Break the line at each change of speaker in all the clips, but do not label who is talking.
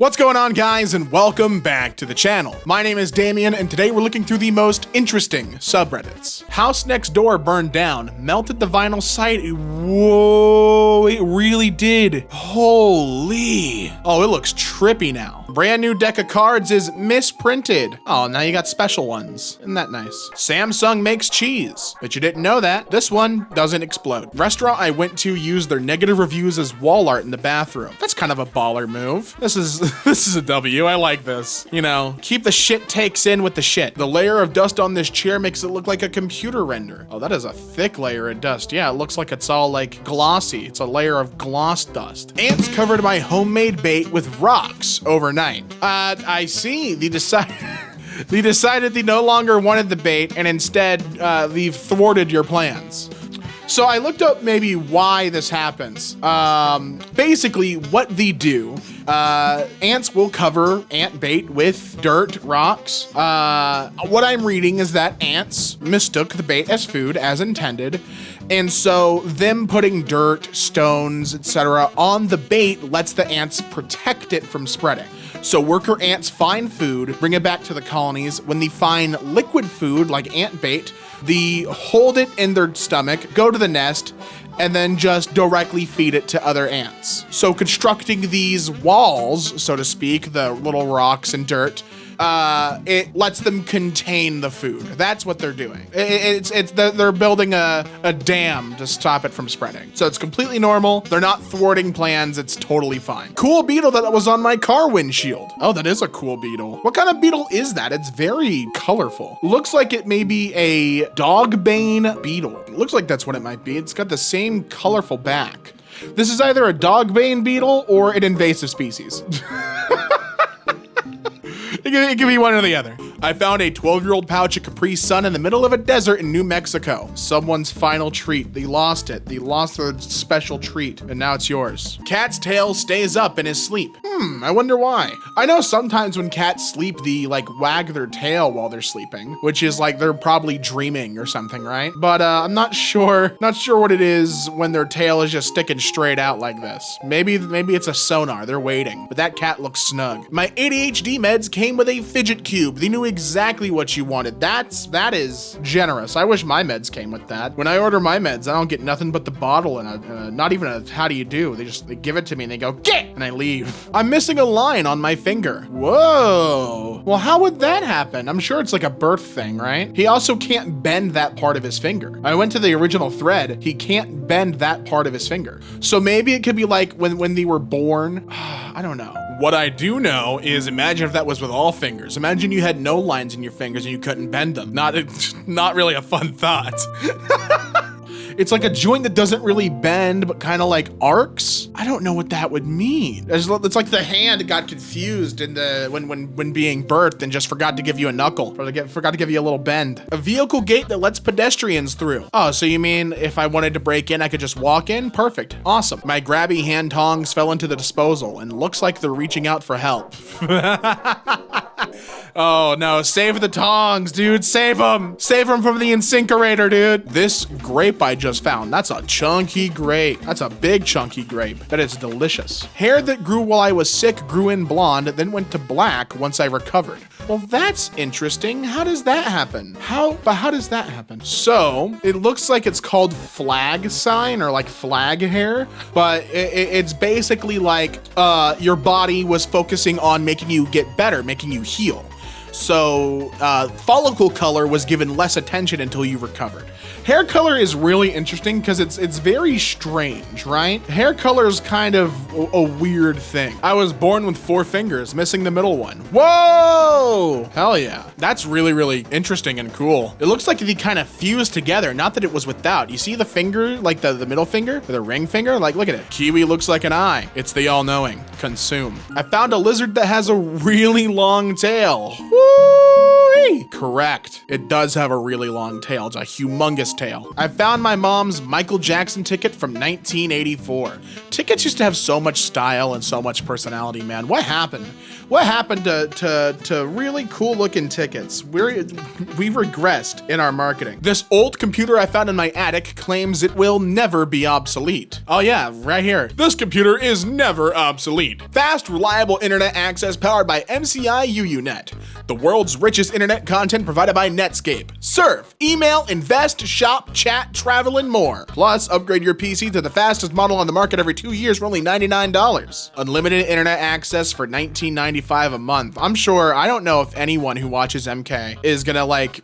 What's going on, guys, and welcome back to the channel. My name is Damien, and today we're looking through the most interesting subreddits. House next door burned down, melted the vinyl site. Whoa, it really did. Holy. Oh, it looks trippy now. Brand new deck of cards is misprinted. Oh, now you got special ones. Isn't that nice? Samsung makes cheese. But you didn't know that. This one doesn't explode. Restaurant I went to used their negative reviews as wall art in the bathroom. That's kind of a baller move. This is a W. I like this. You know, keep the shit takes in with the shit. The layer of dust on this chair makes it look like a computer render. Oh, that is a thick layer of dust. Yeah, it looks like it's all like glossy. It's a layer of gloss dust. Ants covered my homemade bait with rocks overnight. I see. They decided they no longer wanted the bait and instead they've thwarted your plans. So I looked up maybe why this happens. Basically, what they do, ants will cover ant bait with dirt, rocks. What I'm reading is that ants mistook the bait as food as intended. And so them putting dirt, stones, etc. on the bait lets the ants protect it from spreading. So worker ants find food, bring it back to the colonies. When they find liquid food like ant bait, they hold it in their stomach, go to the nest, and then just directly feed it to other ants. So constructing these walls, so to speak, the little rocks and dirt, it lets them contain the food. That's what they're doing. They're building a dam to stop it from spreading. So it's completely normal. They're not thwarting plans. It's totally fine. Cool beetle that was on my car windshield. Oh, that is a cool beetle. What kind of beetle is that? It's very colorful. Looks like it may be a dogbane beetle. It looks like that's what it might be. It's got the same colorful back. This is either a dogbane beetle or an invasive species. It can be one or the other. I found a 12-year-old pouch of Capri Sun in the middle of a desert in New Mexico. Someone's final treat. They lost it. They lost their special treat, and now it's yours. Cat's tail stays up in his sleep. I wonder why. I know sometimes when cats sleep, they like wag their tail while they're sleeping, which is like they're probably dreaming or something, right? But I'm not sure what it is when their tail is just sticking straight out like this. Maybe it's a sonar. They're waiting, but that cat looks snug. My ADHD meds came with a fidget cube. They knew exactly what you wanted. That is generous. I wish my meds came with that. When I order my meds, I don't get nothing but the bottle and not even a how do you do. They give it to me and they go, get, and I leave. I'm missing a line on my finger. Whoa. Well, how would that happen? I'm sure it's like a birth thing, right? He also can't bend that part of his finger. I went to the original thread. He can't bend that part of his finger. So maybe it could be like when they were born. I don't know. What I do know is imagine if that was with all fingers. Imagine you had no lines in your fingers and you couldn't bend them. Not really a fun thought. It's like a joint that doesn't really bend, but kind of like arcs. I don't know what that would mean. It's like the hand got confused in when being birthed and just forgot to give you a knuckle. Forgot to give you a little bend. A vehicle gate that lets pedestrians through. Oh, so you mean if I wanted to break in, I could just walk in? Perfect. Awesome. My grabby hand tongs fell into the disposal and looks like they're reaching out for help. Oh no, save the tongs, dude. Save them. Save them from the incinerator, dude. This grape I just found, that's a chunky grape. That's a big chunky grape. That is delicious. Hair that grew while I was sick grew in blonde, then went to black once I recovered. Well, that's interesting. How does that happen? How does that happen? So it looks like it's called flag sign or like flag hair, but it's basically like your body was focusing on making you get better, making you heal. So follicle color was given less attention until you recovered. Hair color is really interesting because it's very strange, right? Hair color is kind of a weird thing. I was born with 4 fingers, missing the middle one. Whoa! Hell yeah. That's really, really interesting and cool. It looks like they kind of fused together, not that it was without. You see the finger, like the middle finger, or the ring finger? Like, look at it. Kiwi looks like an eye. It's the all-knowing. Consume. I found a lizard that has a really long tail. Woo-wee! Correct. It does have a really long tail. It's a humongous tail. I found my mom's Michael Jackson ticket from 1984. Tickets used to have so much style and so much personality, man. What happened? What happened to really cool looking tickets? We've regressed in our marketing. This old computer I found in my attic claims it will never be obsolete. Oh yeah, right here. This computer is never obsolete. Fast, reliable internet access powered by MCI UUNet. The world's richest internet content provided by Netscape. Surf, email, invest, shop, chat, travel, and more. Plus, upgrade your PC to the fastest model on the market every 2 years for only $99. Unlimited internet access for $19.95 a month. I'm sure, I don't know if anyone who watches EmKay is gonna like...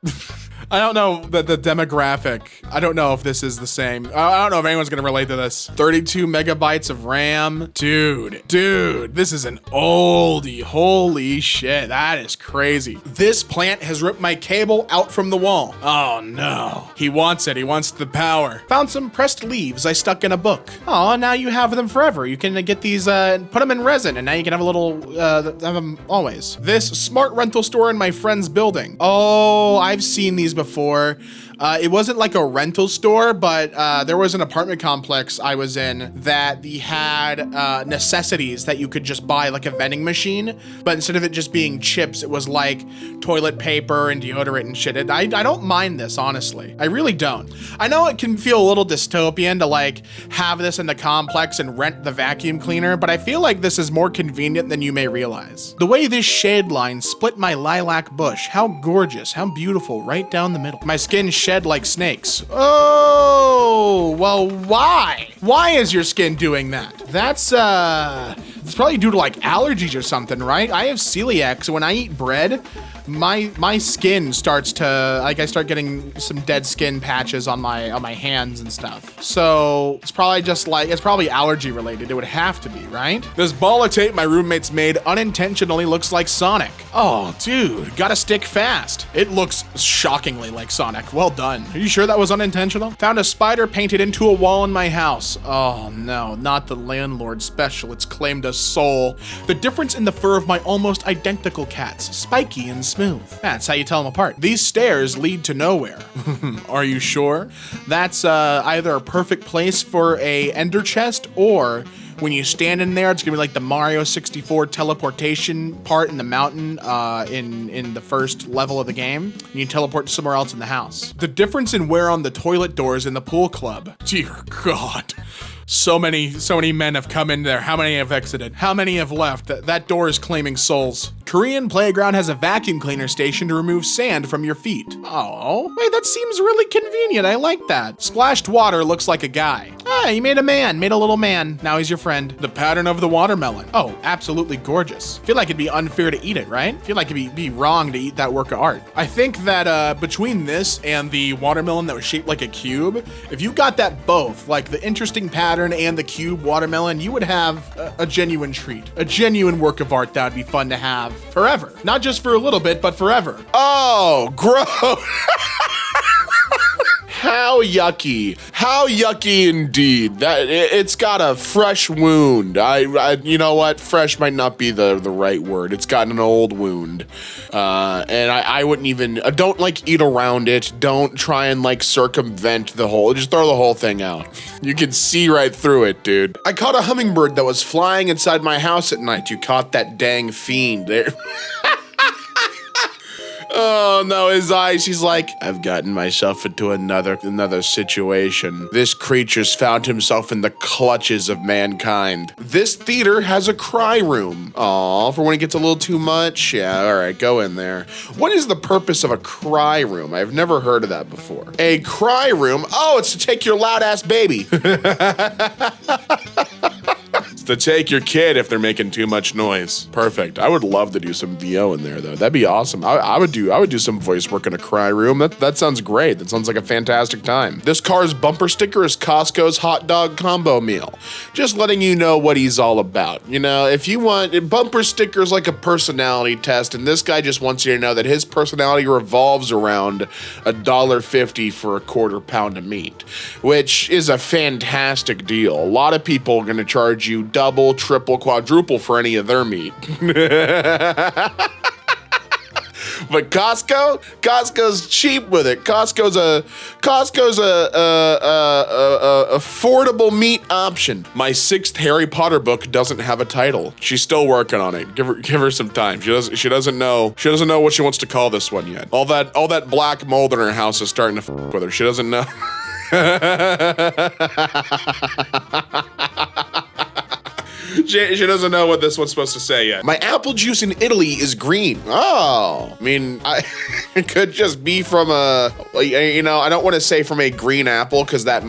I don't know the demographic. I don't know if this is the same. I don't know if anyone's gonna relate to this. 32 megabytes of RAM. Dude, this is an oldie. Holy shit, that is crazy. This plant has ripped my cable out from the wall. Oh no. He wants it, he wants the power. Found some pressed leaves I stuck in a book. Oh, now you have them forever. You can get these, put them in resin, and now you can have a little, have them always. This smart rental store in my friend's building. Oh, I've seen these before. It wasn't like a rental store, but there was an apartment complex I was in that had necessities that you could just buy, like a vending machine, but instead of it just being chips, it was like toilet paper and deodorant and shit. And I don't mind this, honestly. I really don't. I know it can feel a little dystopian to like have this in the complex and rent the vacuum cleaner, but I feel like this is more convenient than you may realize. The way this shade line split my lilac bush, how gorgeous, how beautiful, right down the middle. My skin shed like snakes. Oh, well, why? Why is your skin doing that? That's it's probably due to like allergies or something, right? I have celiac, so when I eat bread, my skin starts to, like, I start getting some dead skin patches on my hands and stuff. So it's probably just like, it's probably allergy related. It would have to be, right? This ball of tape my roommates made unintentionally looks like Sonic. Oh, dude, gotta stick fast. It looks shockingly like Sonic. Well done. Are you sure that was unintentional? Found a spider painted into a wall in my house. Oh no, not the landlord special. It's claimed a soul. The difference in the fur of my almost identical cats, spiky and smooth. That's how you tell them apart. These stairs lead to nowhere. Are you sure? That's either a perfect place for a ender chest, or when you stand in there, it's gonna be like the Mario 64 teleportation part in the mountain in the first level of the game. And you teleport to somewhere else in the house. The difference in wear on the toilet doors in the pool club. Dear God. So many men have come in there. How many have exited? How many have left? That door is claiming souls. Korean playground has a vacuum cleaner station to remove sand from your feet. Oh, wait, that seems really convenient. I like that. Splashed water looks like a guy. Ah, he made a little man. Now he's your friend. The pattern of the watermelon. Oh, absolutely gorgeous. Feel like it'd be unfair to eat it, right? Feel like it'd be wrong to eat that work of art. I think that between this and the watermelon that was shaped like a cube, if you got that both, like the interesting pattern and the cube watermelon, you would have a genuine treat. A genuine work of art that would be fun to have forever. Not just for a little bit, but forever. Oh, gross. How yucky. How yucky indeed. It's got a fresh wound. You know what? Fresh might not be the right word. It's got an old wound. And I wouldn't even, don't like eat around it. Don't try and like circumvent the whole, just throw the whole thing out. You can see right through it, dude. I caught a hummingbird that was flying inside my house at night. You caught that dang fiend there. Oh no, his eyes, he's like, I've gotten myself into another situation. This creature's found himself in the clutches of mankind. This theater has a cry room. Aw, for when it gets a little too much? Yeah, alright, go in there. What is the purpose of a cry room? I've never heard of that before. A cry room? Oh, it's to take your loud ass baby. It's to take your kid if they're making too much noise. Perfect. I would love to do some VO in there though. That'd be awesome. I would do some voice work in a cry room. That sounds great. That sounds like a fantastic time. This car's bumper sticker is Costco's hot dog combo meal. Just letting you know what he's all about. You know, if you want, bumper stickers like a personality test, and this guy just wants you to know that his personality revolves around $1.50 for a quarter pound of meat, which is a fantastic deal. A lot of people are gonna charge you double, triple, quadruple for any of their meat.
But Costco's cheap with it. Costco's a affordable meat option. My 6th Harry Potter book doesn't have a title. She's still working on it. Give her some time. She doesn't know what she wants to call this one yet. All that black mold in her house is starting to with her. She doesn't know. She doesn't know what this one's supposed to say yet. My apple juice in Italy is green. Oh, I mean, it could just be from I don't want to say from a green apple because that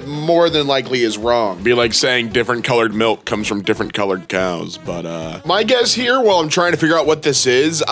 more than likely is wrong. Be like saying different colored milk comes from different colored cows. But my guess here, while I'm trying to figure out what this is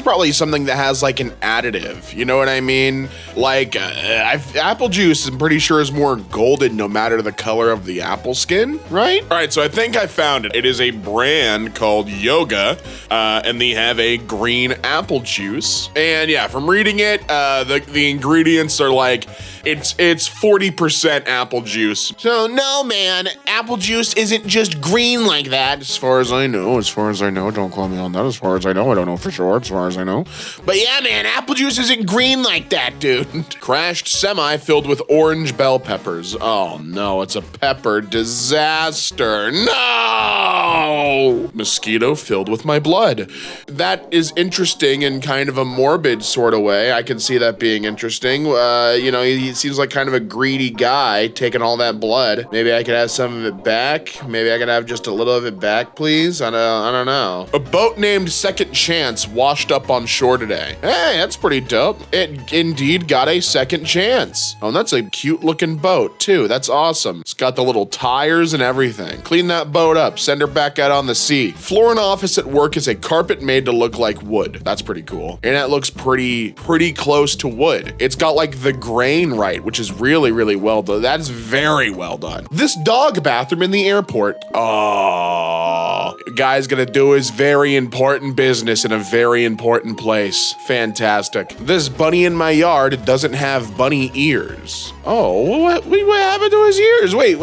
probably something that has like an additive. You know what I mean? Like apple juice, I'm pretty sure is more golden no matter the color of the apple skin, right? All right, so I think I found it. It is a brand called Yoga, and they have a green apple juice. And yeah, from reading it, the ingredients are like, it's 40% apple juice. So no, man, apple juice isn't just green like that. As far as I know, don't call me on that. As far as I know, I don't know for sure, as far as I know. But yeah, man, apple juice isn't green like that, dude. Crashed semi filled with orange bell peppers. Oh no, it's a pepper disaster. No! Mosquito filled with my blood. That is interesting in kind of a morbid sort of way. I can see that being interesting. He seems like kind of a greedy guy taking all that blood. Maybe I could have some of it back. Maybe I could have just a little of it back, please. I don't know. A boat named Second Chance washed up on shore today. Hey, that's pretty dope. It indeed got a second chance. Oh, and that's a cute looking boat too. That's awesome. It's got the little tires and everything. Clean that boat up. Send her back out on the sea. Floor and office at work is a carpet made to look like wood. That's pretty cool. And it looks pretty close to wood. It's got like the grain right, which is really, really well done. That's very well done. This dog bathroom in the airport. Oh, guy's gonna do his very important business in a very important place. Fantastic. This bunny in my yard doesn't have bunny ears. Oh, what happened to his ears? Wait,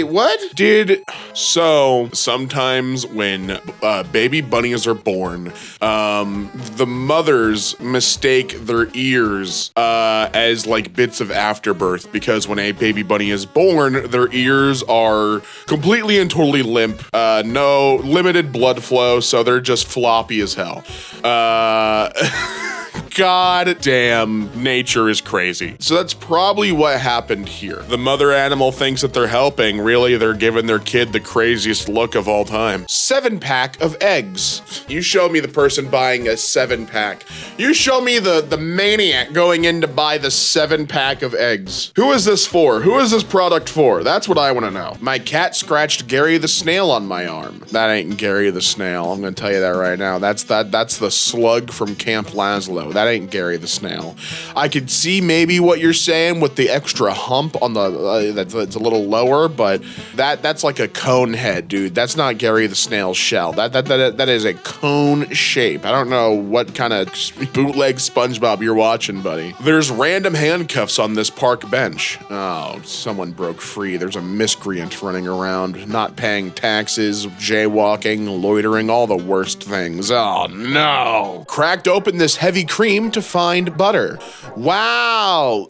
what? So sometimes when baby bunnies are born, the mothers mistake their ears as like bits of afterbirth, because when a baby bunny is born, their ears are completely and totally limp, no limited blood flow, so they're just floppy as hell. God damn, nature is crazy. So that's probably what happened here. The mother animal thinks that they're helping. Really, they're giving their kid the craziest look of all time. 7-pack of eggs. You show me the person buying a 7-pack. You show me the maniac going in to buy the 7-pack of eggs. Who is this for? Who is this product for? That's what I want to know. My cat scratched Gary the snail on my arm. That ain't Gary the snail. I'm gonna tell you that right now. That's the slug from Camp Laszlo. That ain't Gary the snail. I could see maybe what you're saying with the extra hump on the that's a little lower, but that's like a cone head, dude. That's not Gary the snail's shell. That is a cone shape. I don't know what kind of bootleg SpongeBob you're watching, buddy. There's random handcuffs on this park bench. Oh, someone broke free. There's a miscreant running around, not paying taxes, jaywalking, loitering, all the worst things. Oh no. Cracked open this heavy cream to find butter. Wow.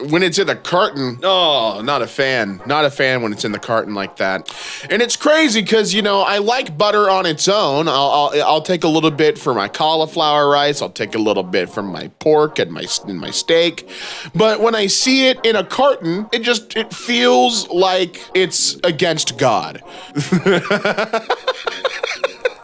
When it's in the carton, oh, not a fan. Not a fan when it's in the carton like that. And it's crazy because, I like butter on its own. I'll take a little bit for my cauliflower rice. I'll take a little bit from my pork and my steak. But when I see it in a carton, it feels like it's against God.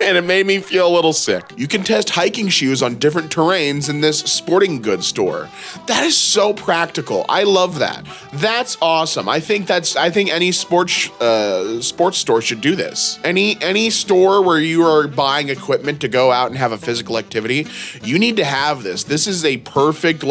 And it made me feel a little sick. You can test hiking shoes on different terrains in this sporting goods store. That is so practical. I love that. That's awesome. I think any sports store should do this. Any store where you are buying equipment to go out and have a physical activity, you need to have this. This is a perfect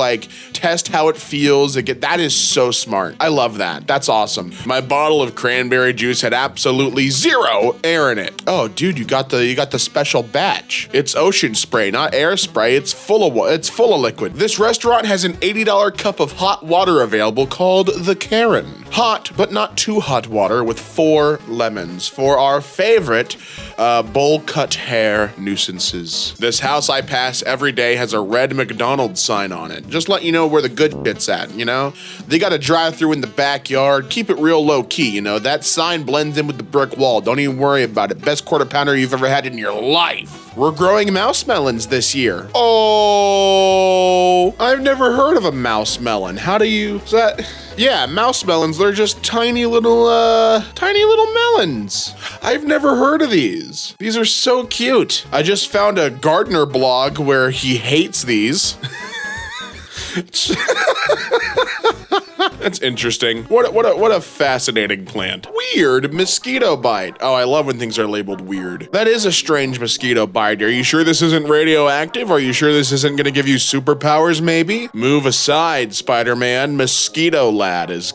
test how it feels. That is so smart. I love that. That's awesome. My bottle of cranberry juice had absolutely zero air in it. Oh, dude, you got the got the special batch. It's ocean spray, not air spray. It's full of liquid. This restaurant has an $80 cup of hot water available called the Karen. Hot, but not too hot water with 4 lemons for our favorite bowl cut hair nuisances. This house I pass every day has a red McDonald's sign on it. Just let you know where the good shit's at, you know? They got a drive-through in the backyard. Keep it real low key, you know? That sign blends in with the brick wall. Don't even worry about it. Best quarter pounder you've ever had in your life. We're growing mouse melons this year. Oh, I've never heard of a mouse melon. How do you, is that? Yeah, mouse melons, they're just tiny little melons. I've never heard of these. These are so cute. I just found a gardener blog where he hates these. That's interesting. What a fascinating plant. Weird mosquito bite. Oh, I love when things are labeled weird. That is a strange mosquito bite. Are you sure this isn't radioactive? Are you sure this isn't gonna give you superpowers maybe? Move aside, Spider-Man. Mosquito lad is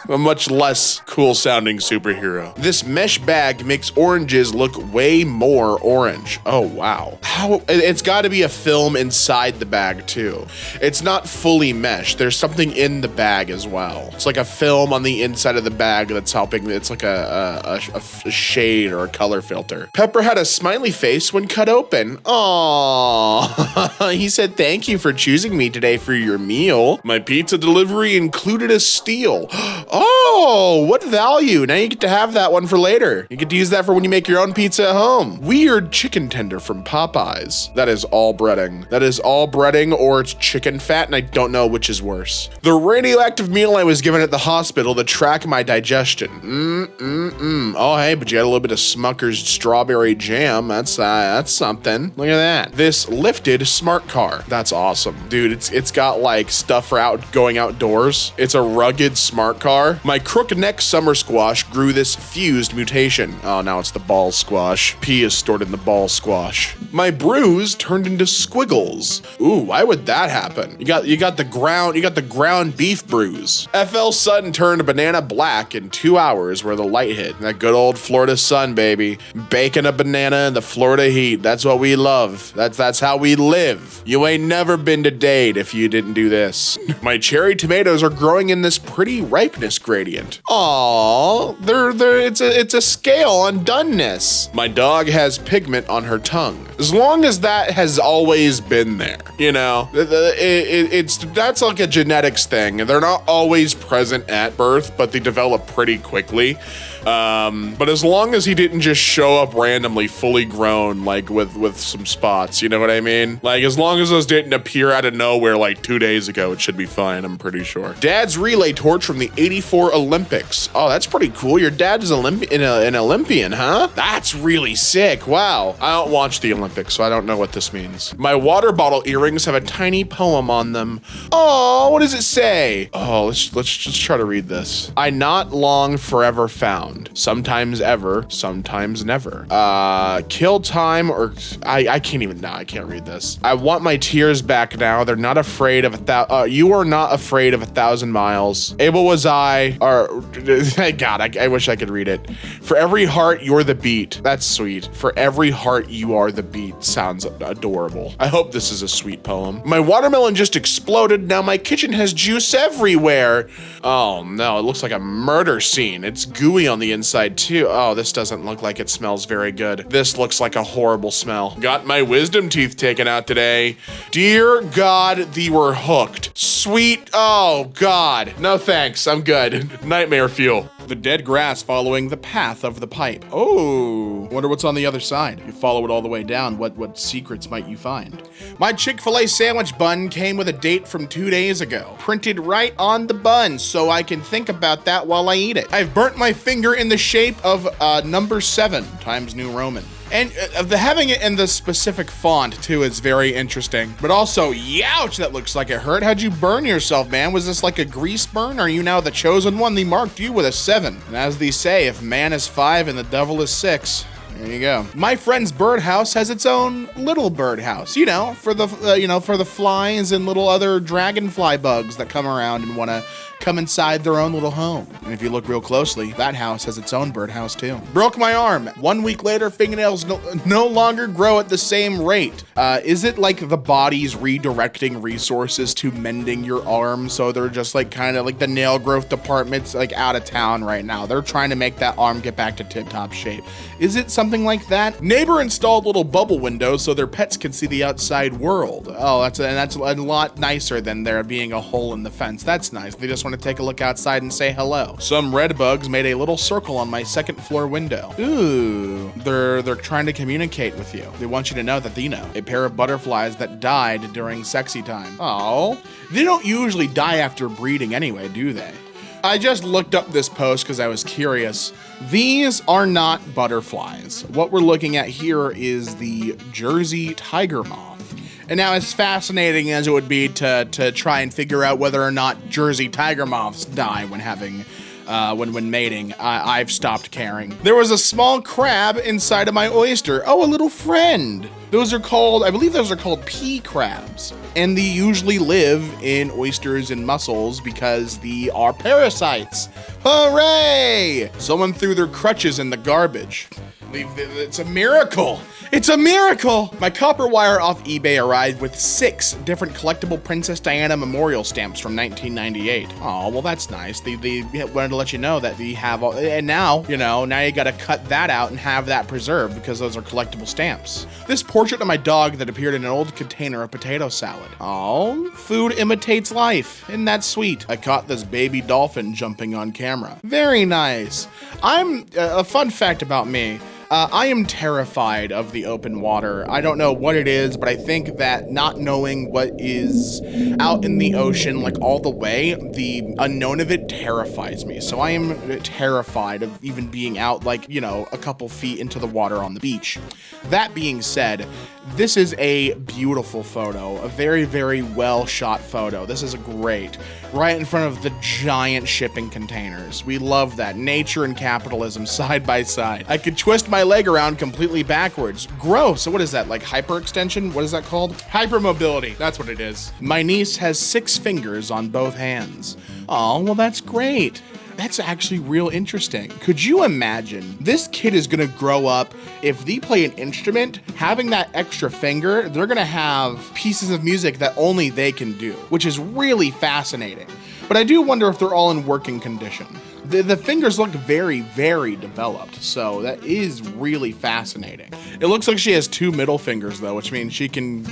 a much less cool sounding superhero. This mesh bag makes oranges look way more orange. Oh, wow. How? It's gotta be a film inside the bag too. It's not fully mesh. There's something in the bag as well. It's like a film on the inside of the bag that's helping. It's like a shade or a color filter. Pepper had a smiley face when cut open. Aww. He said, thank you for choosing me today for your meal. My pizza delivery included a steal. Oh, what value? Now you get to have that one for later. You get to use that for when you make your own pizza at home. Weird chicken tender from Popeyes. That is all breading. That is all breading or it's chicken fat and I don't know which is worse. The radioactive meal I was given at the hospital to track my digestion. Oh, hey, but you got a little bit of Smucker's strawberry jam. That's something. Look at that. This lifted smart car. That's awesome. Dude, it's got like stuff for going outdoors. It's a rugged smart car. My crook neck summer squash grew this fused mutation. Oh, now it's the ball squash. P is stored in the ball squash. My bruise turned into squiggles. Ooh, why would that happen? You got the ground beef bruise. FL sun turned banana black in 2 hours where the light hit. That good old Florida sun, baby. Baking a banana in the Florida heat. That's what we love. That's how we live. You ain't never been to date if you didn't do this. My cherry tomatoes are growing in this pretty ripeness gradient. Aww, it's a scale on doneness. My dog has pigment on her tongue. As long as that has always been there, you know, that's like a genetics thing. They're not always present at birth, but they develop pretty quickly. But as long as he didn't just show up randomly fully grown, like with some spots, you know what I mean? Like as long as those didn't appear out of nowhere like 2 days ago, it should be fine, I'm pretty sure. Dad's relay torch from the '84 Olympics. Oh, that's pretty cool. Your dad's an Olympian, huh? That's really sick. Wow. I don't watch the Olympics, so I don't know what this means. My water bottle earrings have a tiny poem on them. Oh, what does it say? Oh, let's just try to read this. I not long forever found. Sometimes ever, sometimes never. Kill time or I can't even, no, I can't read this. I want my tears back now. They're not afraid of you are not afraid of 1,000 miles. Able was I, or God, I wish I could read it. For every heart, you're the beat. That's sweet. For every heart, you are the beat. Sounds adorable. I hope this is a sweet poem. My watermelon just exploded. Now my kitchen has juice everywhere. Oh no, it looks like a murder scene. It's gooey on the inside too. Oh, this doesn't look like it smells very good. This looks like a horrible smell. Got my wisdom teeth taken out today. Dear God, they were hooked. Sweet, oh God. No thanks, I'm good. Nightmare fuel. The dead grass following the path of the pipe. Oh, wonder what's on the other side. You follow it all the way down, what secrets might you find? My Chick-fil-A sandwich bun came with a date from 2 days ago. Printed right on the bun, so I can think about that while I eat it. I've burnt my finger in the shape of number 7 Times New Roman. And having it in the specific font too is very interesting. But also, youch, that looks like it hurt. How'd you burn yourself, man? Was this like a grease burn? Are you now the chosen one? They marked you with a 7. And as they say, if man is 5 and the devil is 6,
There you go. My friend's birdhouse has its own little birdhouse, you know, for the for the flies and little other dragonfly bugs that come around and want to come inside their own little home. And if you look real closely, that house has its own birdhouse too. Broke my arm. 1 week later, fingernails no longer grow at the same rate. Is it like the body's redirecting resources to mending your arm? So they're just like kind of like the nail growth department's like out of town right now. They're trying to make that arm get back to tip-top shape. Is it something like that? Neighbor installed little bubble windows so their pets can see the outside world. Oh, that's a lot nicer than there being a hole in the fence. That's nice. They just want to take a look outside and say hello. Some red bugs made a little circle on my second floor window. Ooh, they're trying to communicate with you. They want you to know that they know. A pair of butterflies that died during sexy time. Oh, they don't usually die after breeding anyway, do they? I just looked up this post because I was curious. These are not butterflies. What we're looking at here is the Jersey tiger moth. And now, as fascinating as it would be to try and figure out whether or not Jersey tiger moths die when having when mating, I've stopped caring. There was a small crab inside of my oyster. Oh, a little friend. Those are called, I believe those are called pea crabs. And they usually live in oysters and mussels because they are parasites. Hooray! Someone threw their crutches in the garbage. It's a miracle. It's a miracle! My copper wire off eBay arrived with 6 different collectible Princess Diana memorial stamps from 1998. Oh, well, that's nice. They wanted to let you know that they have all, and now, now you gotta cut that out and have that preserved because those are collectible stamps. This portrait of my dog that appeared in an old container of potato salad. Oh, food imitates life. Isn't that sweet? I caught this baby dolphin jumping on camera. Very nice. A fun fact about me. I am terrified of the open water. I don't know what it is, but I think that not knowing what is out in the ocean, like all the way, the unknown of it terrifies me. So I am terrified of even being out like, a couple feet into the water on the beach. That being said, this is a beautiful photo, a very, very well shot photo. This is great. Right in front of the giant shipping containers. We love that. Nature and capitalism side by side. I could twist my leg around completely backwards. Gross. So what is that, like hyperextension? What is that called? Hypermobility. That's what it is. My niece has 6 fingers on both hands. Oh, well, that's great. That's actually real interesting. Could you imagine this kid is gonna grow up, if they play an instrument, having that extra finger, they're gonna have pieces of music that only they can do, which is really fascinating. But I do wonder if they're all in working condition. The fingers look very, very developed, so that is really fascinating. It looks like she has 2 middle fingers though, which means she can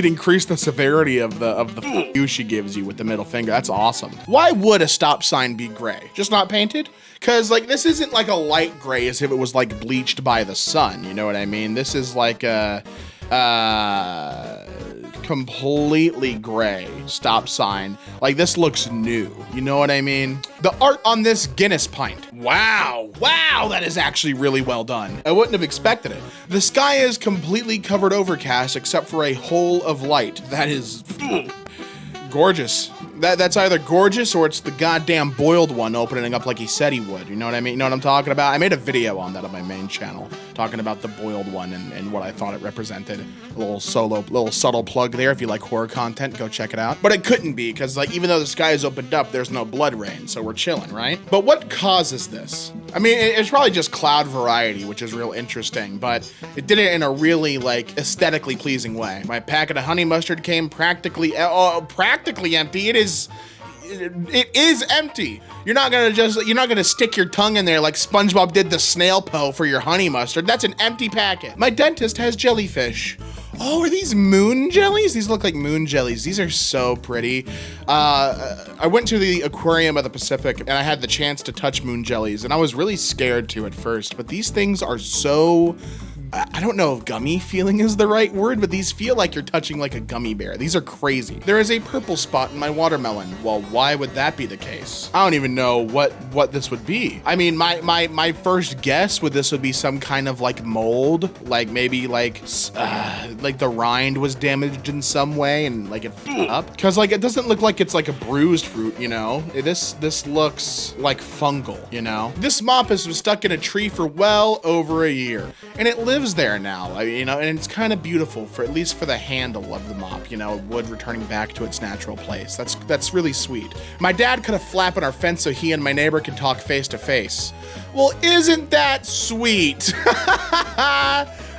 increase the severity of the you she gives you with the middle finger. That's awesome. Why would a stop sign be gray? Just not painted? Cause like this isn't like a light gray as if it was like bleached by the sun. You know what I mean? This is like a completely gray stop sign. Like this looks new. You know what I mean? The art on this Guinness pint. Wow, that is actually really well done. I wouldn't have expected it. The sky is completely covered overcast except for a hole of light. That is gorgeous. That's either gorgeous or it's the goddamn boiled one opening up like he said he would. You know what I mean? You know what I'm talking about? I made a video on that on my main channel talking about the boiled one and what I thought it represented. A little subtle plug there. If you like horror content, go check it out. But it couldn't be because like even though the sky is opened up, there's no blood rain, so we're chilling, right? But what causes this? I mean, it's probably just cloud variety, which is real interesting, but it did it in a really like aesthetically pleasing way. My packet of honey mustard came practically empty. It is empty. You're not gonna stick your tongue in there like SpongeBob did the snail po for your honey mustard. That's an empty packet. My dentist has jellyfish. Oh, are these moon jellies? These look like moon jellies. These are so pretty. I went to the aquarium of the Pacific and I had the chance to touch moon jellies and I was really scared to at first, but these things are so I don't know if gummy feeling is the right word, but these feel like you're touching like a gummy bear. These are crazy. There is a purple spot in my watermelon. Well, why would that be the case? I don't even know what this would be. I mean, my first guess with this would be some kind of like mold, like maybe like the rind was damaged in some way and like it fell up. Because like it doesn't look like it's like a bruised fruit, you know? This looks like fungal, you know? This mop has been stuck in a tree for well over a year, and it lives there now, you know, and it's kind of beautiful for at least for the handle of the mop, you know, wood returning back to its natural place. That's really sweet. My dad cut a flap in our fence so he and my neighbor can talk face to face. Well, isn't that sweet?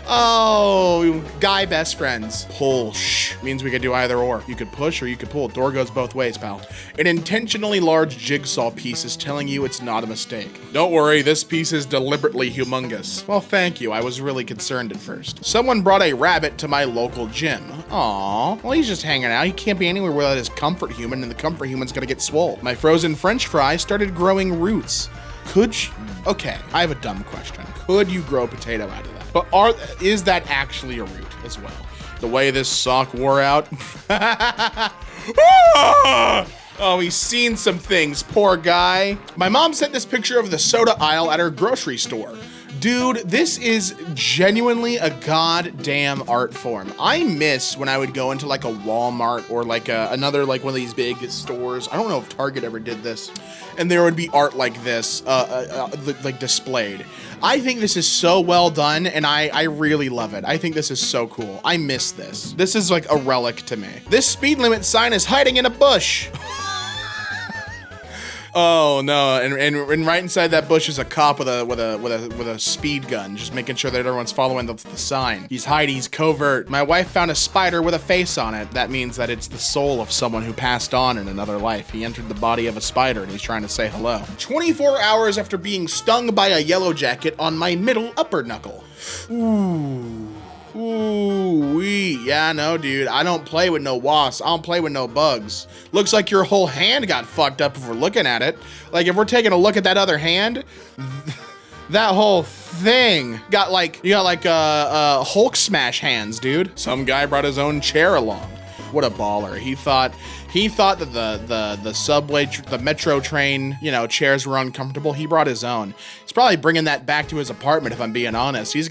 Oh, guy best friends. Push means we could do either or. You could push or you could pull. Door goes both ways, pal. An intentionally large jigsaw piece is telling you it's not a mistake. Don't worry, this piece is deliberately humongous. Well, thank you. I was really concerned at first. Someone brought a rabbit to my local gym. Aw, well, he's just hanging out. He can't be anywhere without his comfort human, and the comfort human's gonna get swole. My frozen French fry started growing roots. Okay, I have a dumb question. Could you grow a potato out of that? But is that actually a root as well? The way this sock wore out. Oh, he's seen some things, poor guy. My mom sent this picture of the soda aisle at her grocery store. Dude, this is genuinely a goddamn art form. I miss when I would go into like a Walmart or like another like one of these big stores. I don't know if Target ever did this. And there would be art like this, like displayed. I think this is so well done, and I really love it. I think this is so cool. I miss this. This is like a relic to me. This speed limit sign is hiding in a bush. Oh no! And right inside that bush is a cop with a speed gun, just making sure that everyone's following the sign. He's hiding. He's covert. My wife found a spider with a face on it. That means that it's the soul of someone who passed on in another life. He entered the body of a spider and he's trying to say hello. 24 hours after being stung by a yellow jacket on my middle upper knuckle. Ooh-wee. Yeah, no, dude. I don't play with no wasps. I don't play with no bugs. Looks like your whole hand got fucked up if we're looking at it. Like, if we're taking a look at that other hand, that whole thing got like, you got like Hulk smash hands, dude. Some guy brought his own chair along. What a baller. He thought that the subway, the metro train, you know, chairs were uncomfortable. He brought his own. He's probably bringing that back to his apartment, if I'm being honest. He's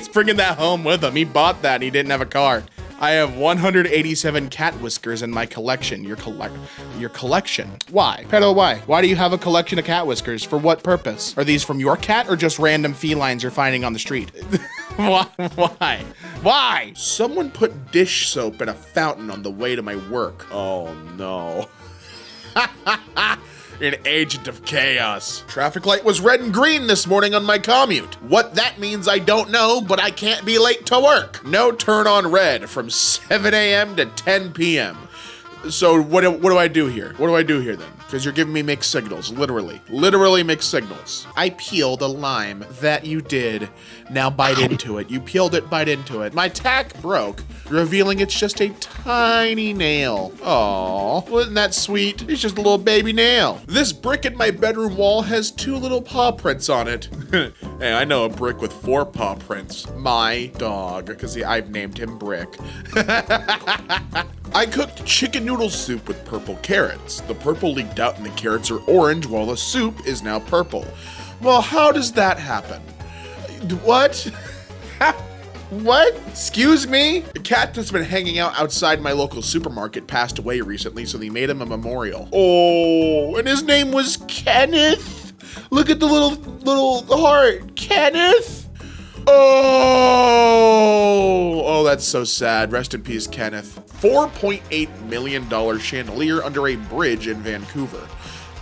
bringing that home with him. He bought that and he didn't have a car. I have 187 cat whiskers in my collection. Your collection. Why? Pedro, why? Why do you have a collection of cat whiskers? For what purpose? Are these from your cat or just random felines you're finding on the street? Why? Why? Someone put dish soap in a fountain on the way to my work. Oh no. An agent of chaos. Traffic light was red and green this morning on my commute. What that means I don't know, but I can't be late to work. No turn on red from 7 a.m. to 10 p.m. So what do I do here? What do I do here then? Because you're giving me mixed signals, literally mixed signals. I peeled a lime. That you did. Now bite into it. You peeled it, bite into it. My tack broke, revealing it's just a tiny nail. Aww, wasn't that sweet? It's just a little baby nail. This brick in my bedroom wall has 2 little paw prints on it. Hey, I know a brick with 4 paw prints. My dog, because I've named him Brick. I cooked chicken noodle soup with purple carrots. The purple leaked out and the carrots are orange while the soup is now purple. Well, how does that happen? What? What? Excuse me? A cat that's been hanging out outside my local supermarket passed away recently, so they made him a memorial. Oh, and his name was Kenneth? Look at the little heart. Kenneth? Oh, that's so sad. Rest in peace, Kenneth. $4.8 million chandelier under a bridge in Vancouver.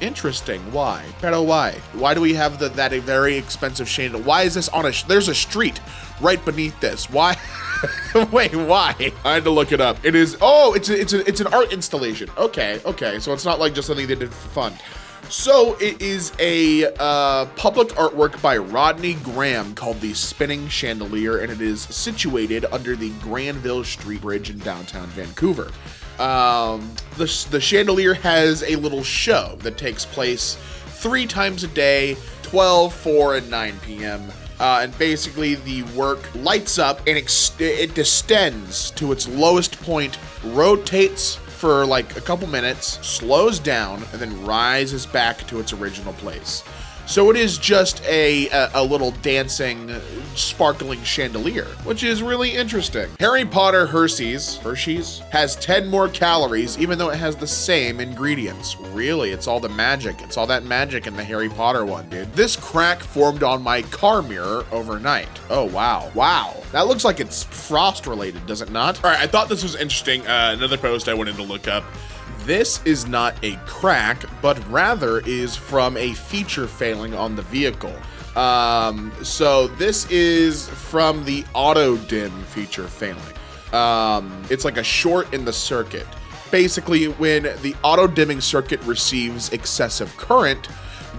Interesting. Why? Pero why? Why do we have that a very expensive chandelier? Why is this on there's a street right beneath this? Why? Wait, why? I had to look it up. It is, it's an art installation. Okay. So it's not like just something they did for fun. So it is a public artwork by Rodney Graham called The Spinning Chandelier, and it is situated under the Granville Street Bridge in downtown Vancouver. The chandelier has a little show that takes place 3 times a day, 12, 4, and 9 p.m.
And basically the work lights up and it descends to its lowest point, rotates for like a couple minutes, slows down, and then rises back to its original place. So it is just a little dancing, sparkling chandelier, which is really interesting. Harry Potter Hershey's has 10 more calories, even though it has the same ingredients. Really, it's all the magic. It's all that magic in the Harry Potter one, dude. This crack formed on my car mirror overnight. Oh, wow. Wow. That looks like it's frost related, does it not? All right, I thought this was interesting. Another post I wanted to look up. This is not a crack, but rather is from a feature failing on the vehicle. So this is from the auto dim feature failing. It's like a short in the circuit. Basically, when the auto dimming circuit receives excessive current,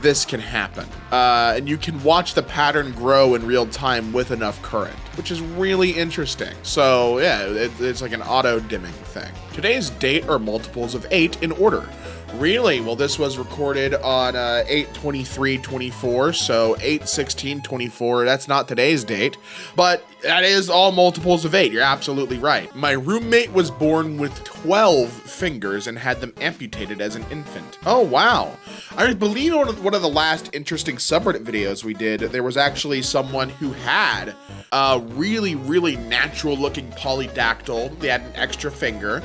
this can happen. And you can watch the pattern grow in real time with enough current, which is really interesting. So yeah, it's like an auto dimming thing. Today's date are multiples of 8 in order. Really? Well, this was recorded on 8/23/24, so 8/16/24. That's not today's date, but that is all multiples of 8. You're absolutely right. My roommate was born with 12 fingers and had them amputated as an infant. Oh, wow. I believe one of the last interesting subreddit videos we did, there was actually someone who had a really, really natural looking polydactyl. They had an extra finger.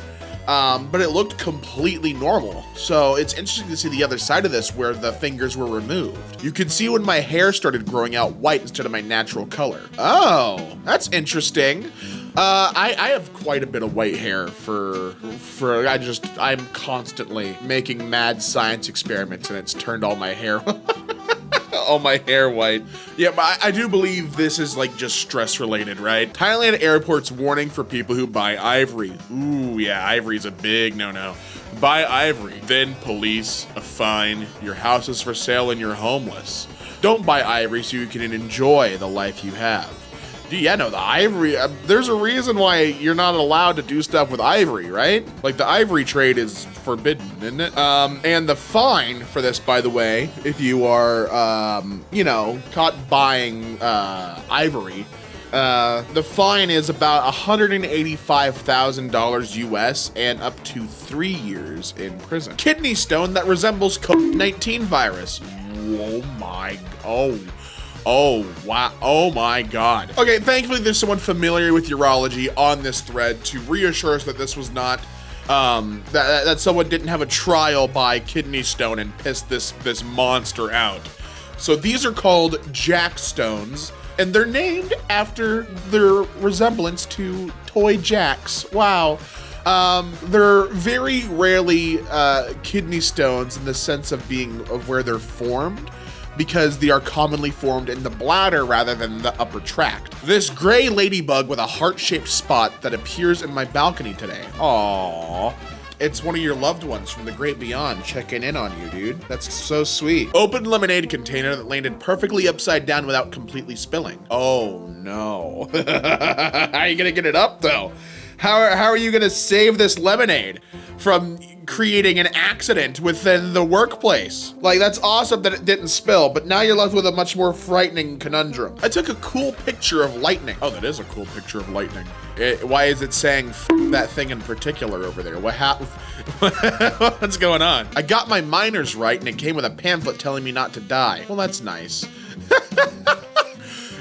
But it looked completely normal. So it's interesting to see the other side of this where the fingers were removed. You can see when my hair started growing out white instead of my natural color. Oh, that's interesting. I have quite a bit of white hair I'm constantly making mad science experiments and it's turned all my hair all my hair white. Yeah, but I do believe this is like just stress related, right? Thailand airport's warning for people who buy ivory. Ooh, yeah, ivory's a big no-no. Buy ivory, then police, a fine, your house is for sale and you're homeless. Don't buy ivory so you can enjoy the life you have. Yeah, no, the ivory, there's a reason why you're not allowed to do stuff with ivory, right? Like the ivory trade is forbidden, isn't it? And the fine for this, by the way, if you are, caught buying ivory, the fine is about $185,000 US and up to 3 years in prison. Kidney stone that resembles COVID-19 virus. Oh, wow. Oh my God. Okay, thankfully there's someone familiar with urology on this thread to reassure us that this was not, that someone didn't have a trial by kidney stone and pissed this monster out. So these are called jack stones, and they're named after their resemblance to toy jacks. Wow. They're very rarely kidney stones in the sense of where they're formed, because they are commonly formed in the bladder rather than the upper tract. This gray ladybug with a heart-shaped spot that appears in my balcony today. Aww. It's one of your loved ones from the great beyond checking in on you, dude. That's so sweet. Open lemonade container that landed perfectly upside down without completely spilling. Oh no. How are you gonna get it up though? How are you gonna save this lemonade from creating an accident within the workplace? Like, that's awesome that it didn't spill, but now you're left with a much more frightening conundrum. I took a cool picture of lightning. Oh, that is a cool picture of lightning. Why is it saying F that thing in particular over there? What happened? What's going on? I got my minors right and it came with a pamphlet telling me not to die. Well, that's nice.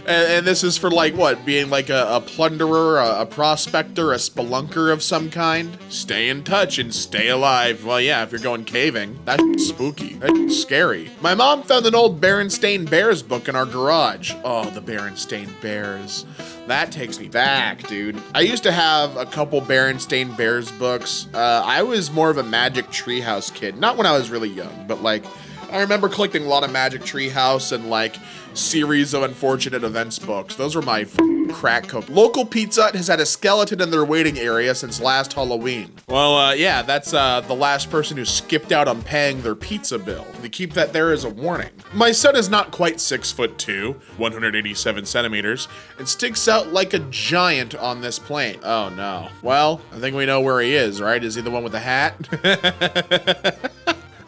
And this is for like what? Being like a plunderer, a prospector, a spelunker of some kind? Stay in touch and stay alive. Well, yeah, if you're going caving, that's spooky. That's scary. My mom found an old Berenstain Bears book in our garage. Oh, the Berenstain Bears. That takes me back, dude. I used to have a couple Berenstain Bears books. I was more of a Magic Treehouse kid. Not when I was really young, but like, I remember collecting a lot of Magic Treehouse and like series of Unfortunate Events books. Those were my crack coke. Local Pizza Hut has had a skeleton in their waiting area since last Halloween. Well, yeah, that's the last person who skipped out on paying their pizza bill. They keep that there as a warning. My son is not quite 6'2", 187 centimeters, and sticks out like a giant on this plane. Oh no. Well, I think we know where he is, right? Is he the one with the hat?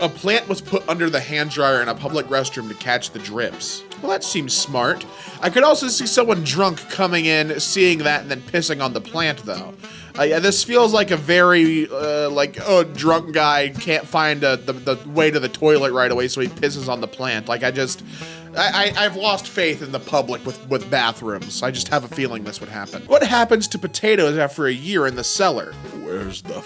A plant was put under the hand dryer in a public restroom to catch the drips. Well, that seems smart. I could also see someone drunk coming in, seeing that, and then pissing on the plant, though. Yeah, this feels like a very, drunk guy can't find the way to the toilet right away, so he pisses on the plant. Like, I've lost faith in the public with bathrooms. I just have a feeling this would happen. What happens to potatoes after a year in the cellar? Where's the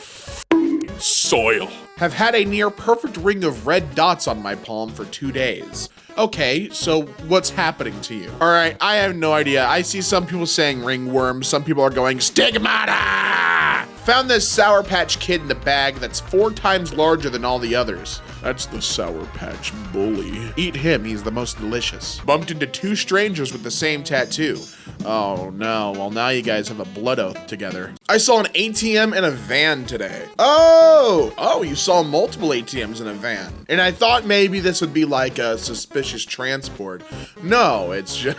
soil? Have had a near perfect ring of red dots on my palm for 2 days. Okay, so what's happening to you? All right, I have no idea. I see some people saying ringworm. Some people are going stigmata. Found this Sour Patch Kid in the bag that's 4 times larger than all the others. That's the Sour Patch Bully. Eat him, he's the most delicious. Bumped into 2 strangers with the same tattoo. Oh no, well now you guys have a blood oath together. I saw an ATM in a van today. Oh, you saw multiple ATMs in a van. And I thought maybe this would be like a suspicious transport. No, it's just,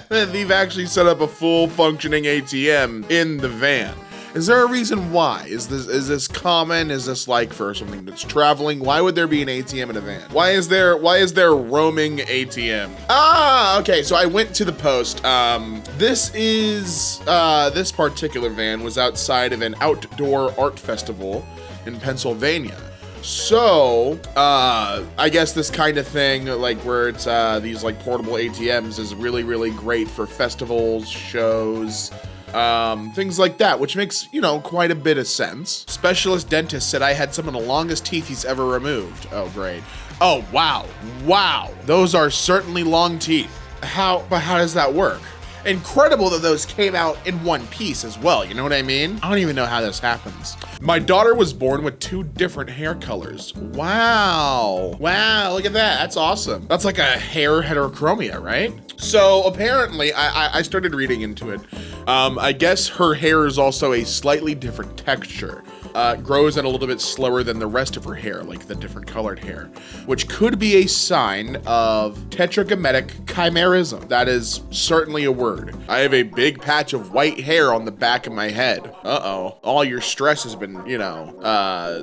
they've actually set up a full functioning ATM in the van. Is there a reason why? Is this common? Is this like for something that's traveling? Why would there be an ATM in a van? Why is there roaming ATM? Okay, so I went to the post. This particular van was outside of an outdoor art festival in Pennsylvania. So, I guess this kind of thing, like where it's these like portable ATMs is really, really great for festivals, shows, things like that, which makes, quite a bit of sense. Specialist dentist said I had some of the longest teeth he's ever removed. Oh, great. Oh, wow. Those are certainly long teeth. But how does that work? Incredible that those came out in one piece as well, you know what I mean? I don't even know how this happens. My daughter was born with 2 different hair colors. Wow, look at that, that's awesome. That's like a hair heterochromia, right? So apparently, I started reading into it. I guess her hair is also a slightly different texture. Grows at a little bit slower than the rest of her hair, like the different colored hair, which could be a sign of tetragrammatic chimerism. That is certainly a word. I have a big patch of white hair on the back of my head. Uh-oh. All your stress has been,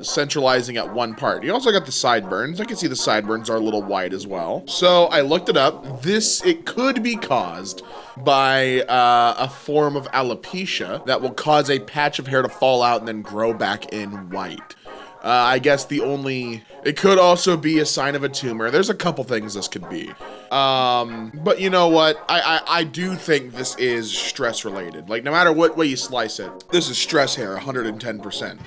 centralizing at one part. You also got the sideburns. I can see the sideburns are a little white as well. So I looked it up. It could be caused by a form of alopecia that will cause a patch of hair to fall out and then grow back in white. I guess it could also be a sign of a tumor. There's a couple things this could be. But you know what? I do think this is stress related. Like no matter what way you slice it, this is stress hair 110%.